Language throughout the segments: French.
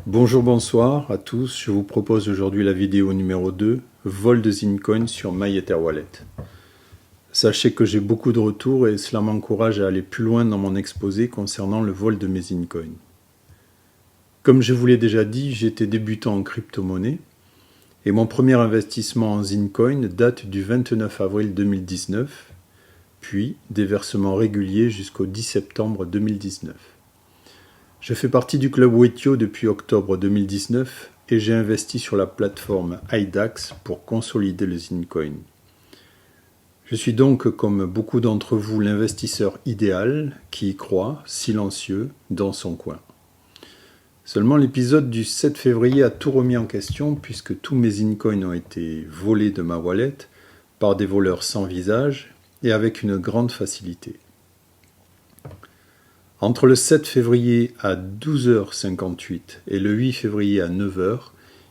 Bonjour, bonsoir à tous. Je vous propose aujourd'hui la vidéo numéro 2, vol de Zincoin sur MyEtherWallet. Sachez que j'ai beaucoup de retours et cela m'encourage à aller plus loin dans mon exposé concernant le vol de mes Zincoin. Comme je vous l'ai déjà dit, j'étais débutant en crypto-monnaie et mon premier investissement en Zincoin date du 29 avril 2019, puis des versements réguliers jusqu'au 10 septembre 2019. Je fais partie du club Wetio depuis octobre 2019 et j'ai investi sur la plateforme IDAX pour consolider le Zincoin. Je suis donc, comme beaucoup d'entre vous, l'investisseur idéal qui y croit, silencieux, dans son coin. Seulement l'épisode du 7 février a tout remis en question puisque tous mes Zincoins ont été volés de ma wallet par des voleurs sans visage et avec une grande facilité. Entre le 7 février à 12h58 et le 8 février à 9h,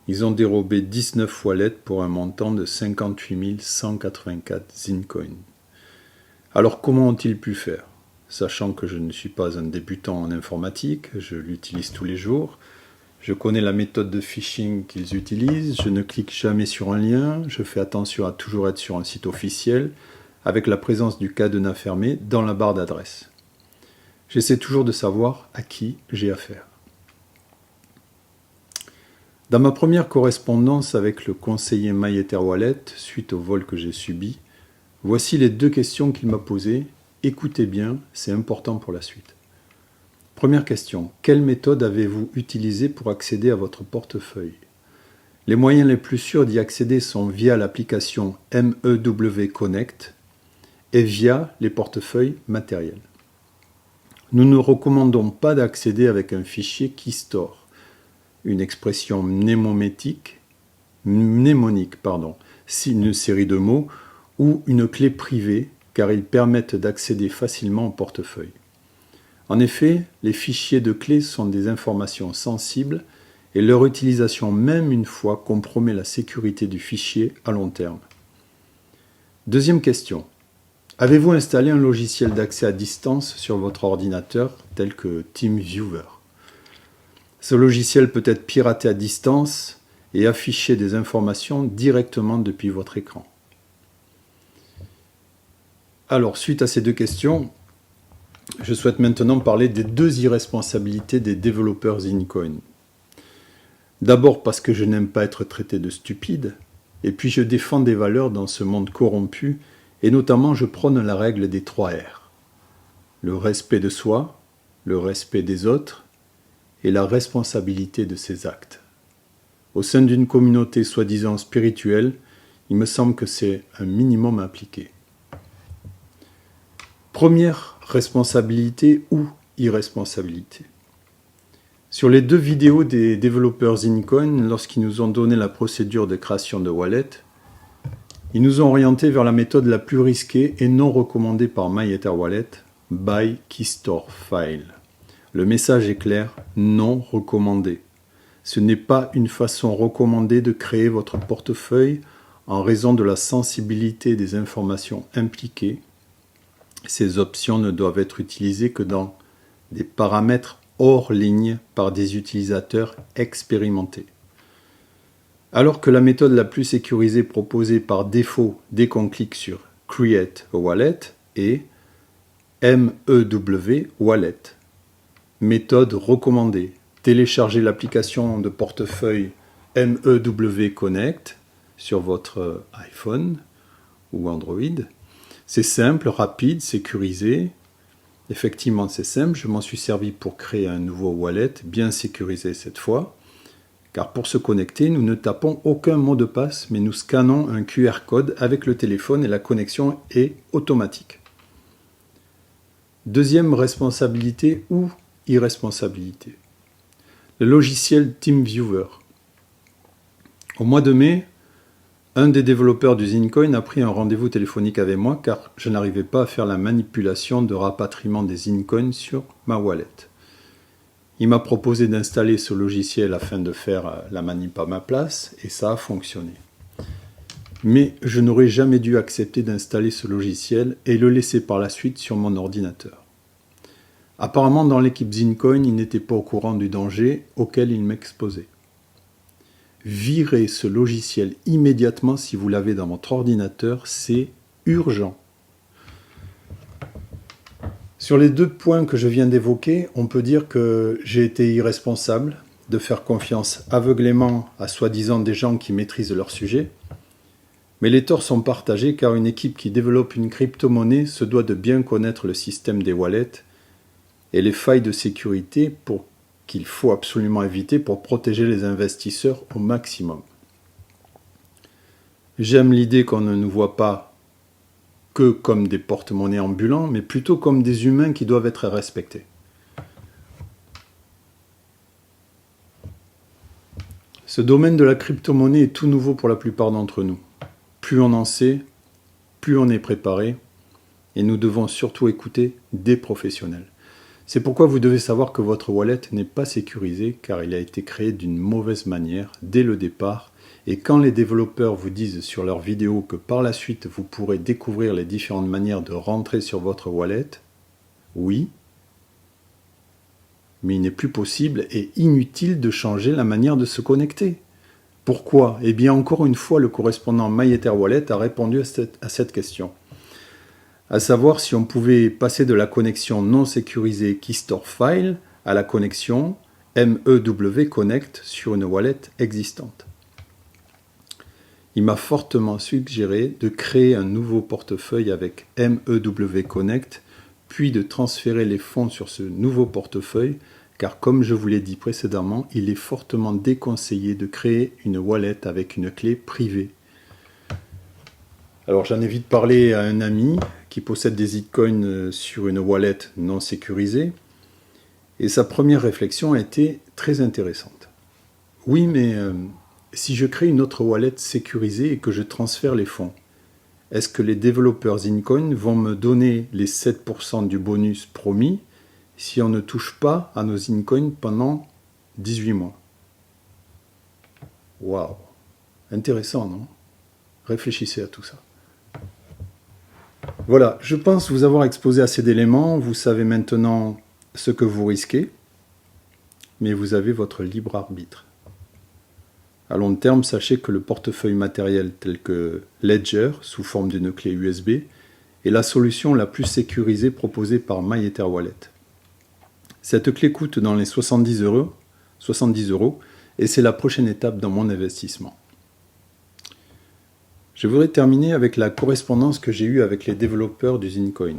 ils ont dérobé 19 wallets pour un montant de 58 184 Zincoin. Alors comment ont-ils pu faire? Sachant que je ne suis pas un débutant en informatique, je l'utilise tous les jours, je connais la méthode de phishing qu'ils utilisent, je ne clique jamais sur un lien, je fais attention à toujours être sur un site officiel, avec la présence du cadenas fermé dans la barre d'adresse. J'essaie toujours de savoir à qui j'ai affaire. Dans ma première correspondance avec le conseiller MyEtherWallet, suite au vol que j'ai subi, voici les deux questions qu'il m'a posées. Écoutez bien, c'est important pour la suite. Première question, quelle méthode avez-vous utilisée pour accéder à votre portefeuille? Les moyens les plus sûrs d'y accéder sont via l'application MEW Connect et via les portefeuilles matériels. Nous ne recommandons pas d'accéder avec un fichier keystore, une expression mnémonique, une série de mots, ou une clé privée, car ils permettent d'accéder facilement au portefeuille. En effet, les fichiers de clés sont des informations sensibles et leur utilisation même une fois compromet la sécurité du fichier à long terme. Deuxième question. Avez-vous installé un logiciel d'accès à distance sur votre ordinateur tel que TeamViewer? Ce logiciel peut être piraté à distance et afficher des informations directement depuis votre écran. Alors, suite à ces deux questions, je souhaite maintenant parler des deux irresponsabilités des développeurs Zincoin. D'abord parce que je n'aime pas être traité de stupide, et puis je défends des valeurs dans ce monde corrompu. Et notamment, je prône la règle des 3 R. Le respect de soi, le respect des autres et la responsabilité de ses actes. Au sein d'une communauté soi-disant spirituelle, il me semble que c'est un minimum à appliquer. Première responsabilité ou irresponsabilité. Sur les deux vidéos des développeurs Zincoin, lorsqu'ils nous ont donné la procédure de création de wallet, ils nous ont orientés vers la méthode la plus risquée et non recommandée par MyEtherWallet, Buy Keystore File. Le message est clair, non recommandé. Ce n'est pas une façon recommandée de créer votre portefeuille en raison de la sensibilité des informations impliquées. Ces options ne doivent être utilisées que dans des paramètres hors ligne par des utilisateurs expérimentés. Alors que la méthode la plus sécurisée proposée par défaut dès qu'on clique sur Create a Wallet est MEW Wallet. Méthode recommandée. Téléchargez l'application de portefeuille MEW Connect sur votre iPhone ou Android. C'est simple, rapide, sécurisé. Effectivement, c'est simple. Je m'en suis servi pour créer un nouveau wallet, bien sécurisé cette fois. Car pour se connecter, nous ne tapons aucun mot de passe, mais nous scannons un QR code avec le téléphone et la connexion est automatique. Deuxième responsabilité ou irresponsabilité. Le logiciel TeamViewer. Au mois de mai, un des développeurs du Zincoin a pris un rendez-vous téléphonique avec moi car je n'arrivais pas à faire la manipulation de rapatriement des Zincoins sur ma wallet. Il m'a proposé d'installer ce logiciel afin de faire la manip à ma place et ça a fonctionné. Mais je n'aurais jamais dû accepter d'installer ce logiciel et le laisser par la suite sur mon ordinateur. Apparemment, dans l'équipe Zincoin, ils n'étaient pas au courant du danger auquel ils m'exposaient. Virez ce logiciel immédiatement si vous l'avez dans votre ordinateur, c'est urgent. Sur les 2 points que je viens d'évoquer, on peut dire que j'ai été irresponsable de faire confiance aveuglément à soi-disant des gens qui maîtrisent leur sujet. Mais les torts sont partagés car une équipe qui développe une crypto-monnaie se doit de bien connaître le système des wallets et les failles de sécurité qu'il faut absolument éviter pour protéger les investisseurs au maximum. J'aime l'idée qu'on ne nous voit pas que comme des porte-monnaies ambulants, mais plutôt comme des humains qui doivent être respectés. Ce domaine de la crypto-monnaie est tout nouveau pour la plupart d'entre nous. Plus on en sait, plus on est préparé, et nous devons surtout écouter des professionnels. C'est pourquoi vous devez savoir que votre wallet n'est pas sécurisé, car il a été créé d'une mauvaise manière dès le départ, et quand les développeurs vous disent sur leurs vidéos que par la suite vous pourrez découvrir les différentes manières de rentrer sur votre wallet, oui, mais il n'est plus possible et inutile de changer la manière de se connecter. Pourquoi? Eh bien, encore une fois, le correspondant MyEtherWallet a répondu à cette question. À savoir si on pouvait passer de la connexion non sécurisée KeyStoreFile à la connexion MEW Connect sur une wallet existante. Il m'a fortement suggéré de créer un nouveau portefeuille avec MEW Connect, puis de transférer les fonds sur ce nouveau portefeuille, car comme je vous l'ai dit précédemment, il est fortement déconseillé de créer une wallet avec une clé privée. Alors j'en ai vite parlé à un ami qui possède des Bitcoins sur une wallet non sécurisée, et sa première réflexion a été très intéressante. Oui, mais si je crée une autre wallet sécurisée et que je transfère les fonds, est-ce que les développeurs Zincoin vont me donner les 7% du bonus promis si on ne touche pas à nos Zincoin pendant 18 mois? Waouh! Intéressant, non? Réfléchissez à tout ça. Voilà, je pense vous avoir exposé assez d'éléments. Vous savez maintenant ce que vous risquez, mais vous avez votre libre arbitre. À long terme, sachez que le portefeuille matériel tel que Ledger, sous forme d'une clé USB, est la solution la plus sécurisée proposée par MyEtherWallet. Cette clé coûte dans les 70 euros et c'est la prochaine étape dans mon investissement. Je voudrais terminer avec la correspondance que j'ai eue avec les développeurs du Zincoin.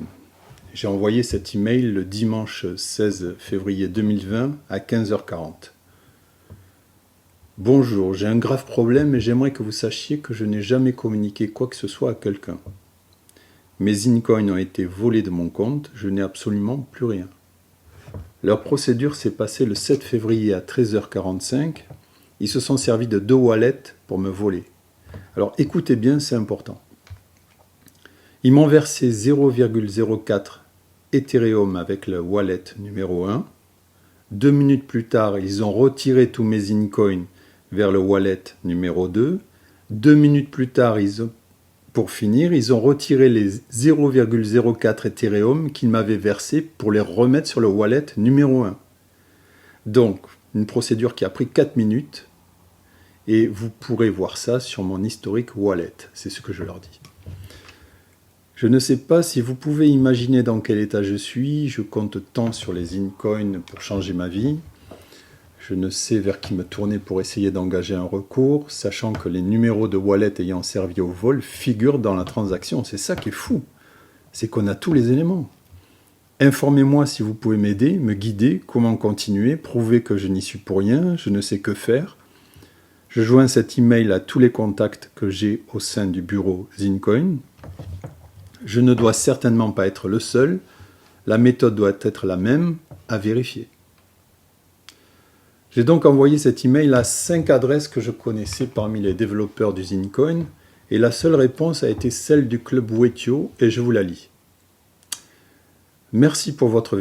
J'ai envoyé cet email le dimanche 16 février 2020 à 15h40. Bonjour, j'ai un grave problème et j'aimerais que vous sachiez que je n'ai jamais communiqué quoi que ce soit à quelqu'un. Mes Zincoins ont été volés de mon compte, je n'ai absolument plus rien. Leur procédure s'est passée le 7 février à 13h45. Ils se sont servis de 2 wallets pour me voler. Alors écoutez bien, c'est important. Ils m'ont versé 0,04 Ethereum avec le wallet numéro 1. 2 minutes plus tard, ils ont retiré tous mes Zincoins vers le wallet numéro 2. 2 minutes plus tard, pour finir, ils ont retiré les 0,04 Ethereum qu'ils m'avaient versés pour les remettre sur le wallet numéro 1. Donc, une procédure qui a pris 4 minutes. Et vous pourrez voir ça sur mon historique wallet. C'est ce que je leur dis. Je ne sais pas si vous pouvez imaginer dans quel état je suis. Je compte tant sur les Zincoin pour changer ma vie. Je ne sais vers qui me tourner pour essayer d'engager un recours, sachant que les numéros de wallet ayant servi au vol figurent dans la transaction. C'est ça qui est fou. C'est qu'on a tous les éléments. Informez-moi si vous pouvez m'aider, me guider, comment continuer, prouver que je n'y suis pour rien, je ne sais que faire. Je joins cet email à tous les contacts que j'ai au sein du bureau Zincoin. Je ne dois certainement pas être le seul. La méthode doit être la même, à vérifier. J'ai donc envoyé cet email à 5 adresses que je connaissais parmi les développeurs du Zincoin et la seule réponse a été celle du club Wetio et je vous la lis. Merci pour votre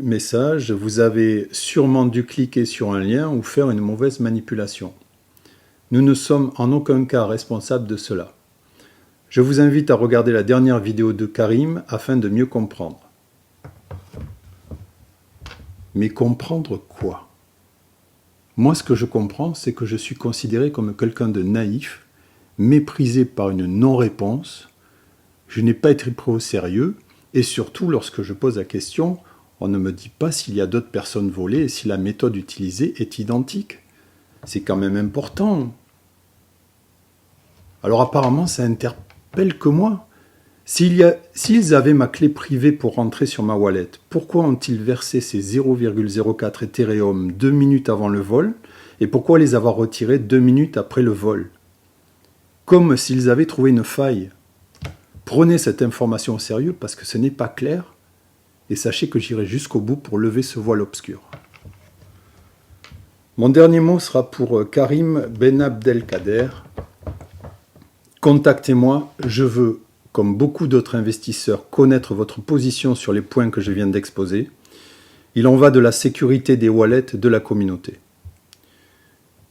message. Vous avez sûrement dû cliquer sur un lien ou faire une mauvaise manipulation. Nous ne sommes en aucun cas responsables de cela. Je vous invite à regarder la dernière vidéo de Karim afin de mieux comprendre. Mais comprendre quoi? Moi, ce que je comprends, c'est que je suis considéré comme quelqu'un de naïf, méprisé par une non-réponse, je n'ai pas été pris au sérieux, et surtout, lorsque je pose la question, on ne me dit pas s'il y a d'autres personnes volées et si la méthode utilisée est identique. C'est quand même important. Alors apparemment, ça interpelle que moi. S'ils avaient ma clé privée pour rentrer sur ma wallet, pourquoi ont-ils versé ces 0,04 Ethereum 2 minutes avant le vol et pourquoi les avoir retirés 2 minutes après le vol? Comme s'ils avaient trouvé une faille. Prenez cette information au sérieux parce que ce n'est pas clair et sachez que j'irai jusqu'au bout pour lever ce voile obscur. Mon dernier mot sera pour Karim Ben Abdelkader. Contactez-moi, je veux, comme beaucoup d'autres investisseurs, connaître votre position sur les points que je viens d'exposer. Il en va de la sécurité des wallets de la communauté.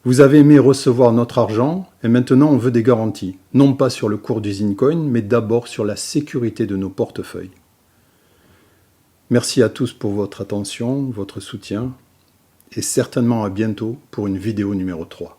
Vous avez aimé recevoir notre argent et maintenant on veut des garanties, non pas sur le cours du Zincoin, mais d'abord sur la sécurité de nos portefeuilles. Merci à tous pour votre attention, votre soutien et certainement à bientôt pour une vidéo numéro 3.